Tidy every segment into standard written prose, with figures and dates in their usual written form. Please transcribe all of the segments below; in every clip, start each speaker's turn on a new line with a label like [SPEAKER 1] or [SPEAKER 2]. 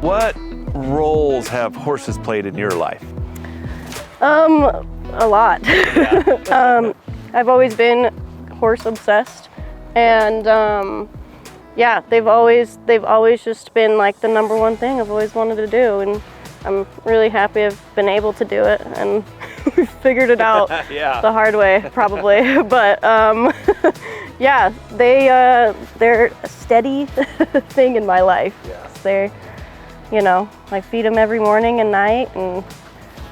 [SPEAKER 1] What roles have horses played in your life?
[SPEAKER 2] A lot.
[SPEAKER 1] Yeah.
[SPEAKER 2] I've always been horse obsessed, and yeah, they've always just been like the number one thing I've always wanted to do, and I'm really happy I've been able to do it, and we figured it out
[SPEAKER 1] Yeah.
[SPEAKER 2] the hard way probably. But yeah, they're a steady thing in my life.
[SPEAKER 1] Yeah.
[SPEAKER 2] They're, you know, I feed them every morning and night, and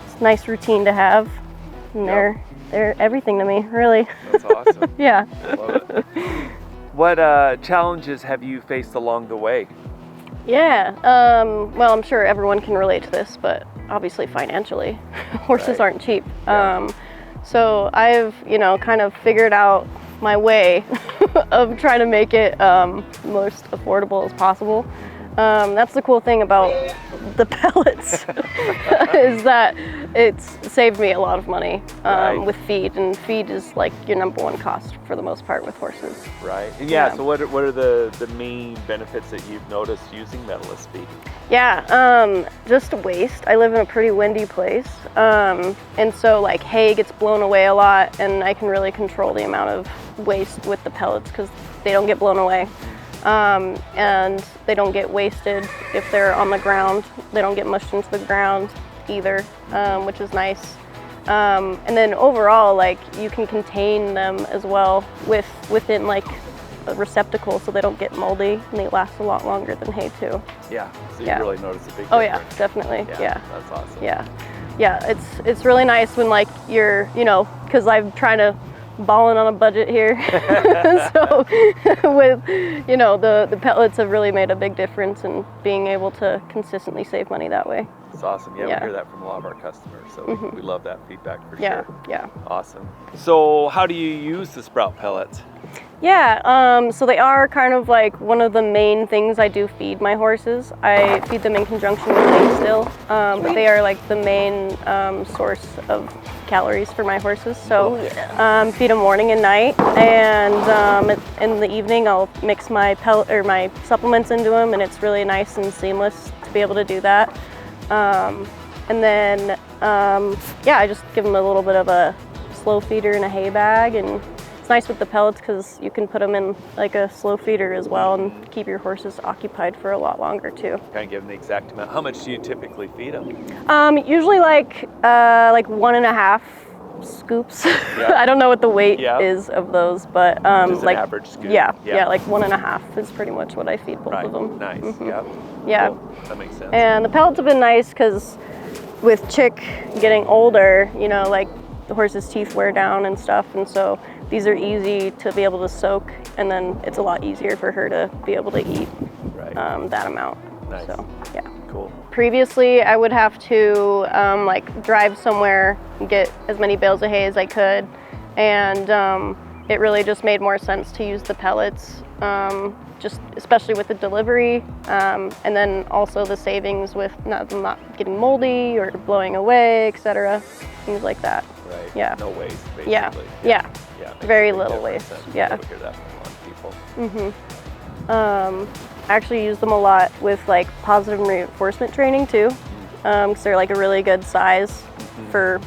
[SPEAKER 2] it's a nice routine to have, and they're everything to me, really.
[SPEAKER 1] That's awesome.
[SPEAKER 2] Yeah.
[SPEAKER 1] I love it. What challenges have you faced along the way?
[SPEAKER 2] Yeah, well, I'm sure everyone can relate to this, but obviously financially, horses
[SPEAKER 1] Right.
[SPEAKER 2] aren't cheap.
[SPEAKER 1] Yeah.
[SPEAKER 2] So I've, kind of figured out my way of trying to make it most affordable as possible. That's the cool thing about the pellets is that it's saved me a lot of money
[SPEAKER 1] Right.
[SPEAKER 2] with feed, and feed is like your number one cost for the most part with horses.
[SPEAKER 1] Right. And
[SPEAKER 2] Yeah.
[SPEAKER 1] so what are the main benefits that you've noticed using Medalist feed?
[SPEAKER 2] Yeah, just waste. I live in a pretty windy place, and so like hay gets blown away a lot, and I can really control the amount of waste with the pellets because they don't get blown away. And they don't get wasted if they're on the ground. They don't get mushed into the ground either, which is nice. And then overall, like, you can contain them as well within like a receptacle, so they don't get moldy, and they last a lot longer than hay too.
[SPEAKER 1] Yeah. So you
[SPEAKER 2] Yeah.
[SPEAKER 1] really notice a big difference.
[SPEAKER 2] Oh yeah, definitely. Yeah.
[SPEAKER 1] That's awesome.
[SPEAKER 2] Yeah, it's really nice when like you're, because I'm trying to balling on a budget here. So with, the pellets have really made a big difference in being able to consistently save money that way.
[SPEAKER 1] It's awesome. Yeah,
[SPEAKER 2] Yeah.
[SPEAKER 1] we hear that from a lot of our customers, so we love that feedback for
[SPEAKER 2] Yeah,
[SPEAKER 1] sure.
[SPEAKER 2] yeah.
[SPEAKER 1] Awesome. So how do you use the sprout pellets?
[SPEAKER 2] Yeah, so they are kind of like one of the main things I do feed my horses. I feed them in conjunction with hay still, but they are like the main source of calories for my horses. So feed them morning and night, and in the evening I'll mix my pellet or my supplements into them, and it's really nice and seamless to be able to do that. And then I just give them a little bit of a slow feeder in a hay bag, and it's nice with the pellets because you can put them in like a slow feeder as well and keep your horses occupied for a lot longer too.
[SPEAKER 1] Kind of give them the exact amount. How much do you typically feed them?
[SPEAKER 2] Usually like 1.5 scoops.
[SPEAKER 1] Yeah.
[SPEAKER 2] I don't know what the weight
[SPEAKER 1] Yeah.
[SPEAKER 2] is of those, but
[SPEAKER 1] Just
[SPEAKER 2] like
[SPEAKER 1] an average scoop.
[SPEAKER 2] yeah, like 1.5 is pretty much what I feed both
[SPEAKER 1] Right.
[SPEAKER 2] of them.
[SPEAKER 1] Nice.
[SPEAKER 2] Mhm.
[SPEAKER 1] Yeah.
[SPEAKER 2] Yeah.
[SPEAKER 1] Cool. That makes sense.
[SPEAKER 2] And the pellets have been nice because with Chick getting older, like the horse's teeth wear down and stuff, and so these are easy to be able to soak, and then it's a lot easier for her to be able to eat
[SPEAKER 1] Right.
[SPEAKER 2] that amount.
[SPEAKER 1] Nice.
[SPEAKER 2] So yeah.
[SPEAKER 1] Cool.
[SPEAKER 2] Previously, I would have to drive somewhere and get as many bales of hay as I could, and it really just made more sense to use the pellets, just especially with the delivery, and then also the savings with them not getting moldy or blowing away, etc. Things like that.
[SPEAKER 1] Right.
[SPEAKER 2] Yeah.
[SPEAKER 1] No waste, basically.
[SPEAKER 2] Yeah.
[SPEAKER 1] Yeah. Makes
[SPEAKER 2] Very
[SPEAKER 1] a big
[SPEAKER 2] little
[SPEAKER 1] difference.
[SPEAKER 2] waste.
[SPEAKER 1] And
[SPEAKER 2] Yeah.
[SPEAKER 1] We hear that from a lot of people.
[SPEAKER 2] I actually use them a lot with like positive reinforcement training too, because they're like a really good size for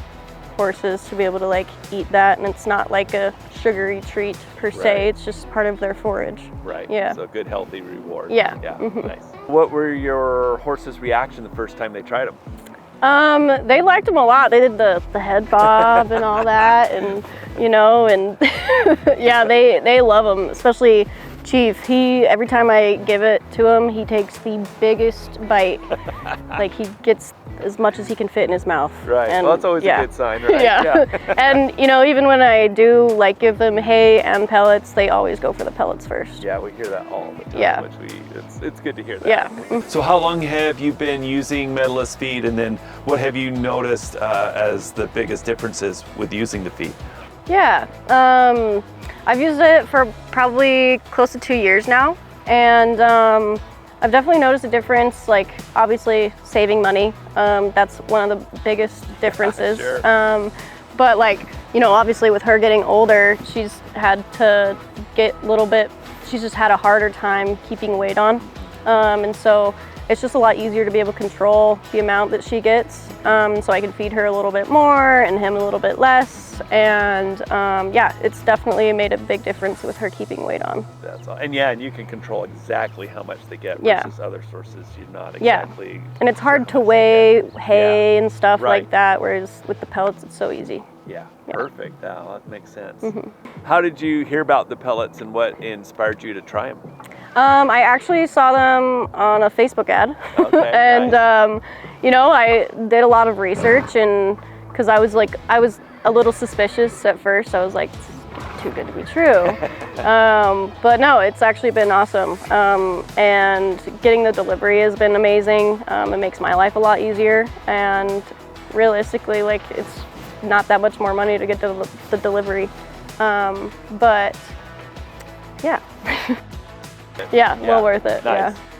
[SPEAKER 2] horses to be able to like eat that, and it's not like a sugary treat per se.
[SPEAKER 1] Right.
[SPEAKER 2] It's just part of their forage.
[SPEAKER 1] Right.
[SPEAKER 2] Yeah.
[SPEAKER 1] So good, healthy reward.
[SPEAKER 2] Yeah.
[SPEAKER 1] Yeah.
[SPEAKER 2] Mhm.
[SPEAKER 1] Nice. What were your horses' reaction the first time they tried them?
[SPEAKER 2] They liked them a lot. They did the head bob and all that, and and yeah, they love them, especially Chief. Every time I give it to him, he takes the biggest bite. Like he gets as much as he can fit in his mouth.
[SPEAKER 1] Right.
[SPEAKER 2] And,
[SPEAKER 1] Well, that's always a good sign, right?
[SPEAKER 2] Yeah. And even when I do like give them hay and pellets, they always go for the pellets first.
[SPEAKER 1] Yeah, we hear that all the time.
[SPEAKER 2] Yeah.
[SPEAKER 1] Which it's good to hear that.
[SPEAKER 2] Yeah.
[SPEAKER 1] So how long have you been using Medalist feed, and then what have you noticed as the biggest differences with using the feed?
[SPEAKER 2] Yeah, I've used it for probably close to 2 years now, and I've definitely noticed a difference, like obviously saving money. That's one of the biggest differences.
[SPEAKER 1] Sure.
[SPEAKER 2] But obviously with her getting older, she's had to get a little bit, she's just had a harder time keeping weight on. And so it's just a lot easier to be able to control the amount that she gets. So I can feed her a little bit more and him a little bit less. And yeah, it's definitely made a big difference with her keeping weight on.
[SPEAKER 1] That's all. And yeah, and you can control exactly how much they get versus other sources. You're not exactly.
[SPEAKER 2] Yeah. And it's hard to weigh hay and stuff
[SPEAKER 1] Right.
[SPEAKER 2] like that, whereas with the pellets, it's so easy.
[SPEAKER 1] Yeah, perfect. That makes sense. How did you hear about the pellets and what inspired you to try them?
[SPEAKER 2] I actually saw them on a Facebook ad.
[SPEAKER 1] Okay,
[SPEAKER 2] and,
[SPEAKER 1] nice.
[SPEAKER 2] you know, I did a lot of research, and because I was a little suspicious at first. I was like, it's too good to be true. But no, it's actually been awesome. And getting the delivery has been amazing. It makes my life a lot easier. And realistically, like, it's not that much more money to get the delivery. But yeah. Yeah, well worth it.
[SPEAKER 1] Nice.
[SPEAKER 2] Yeah.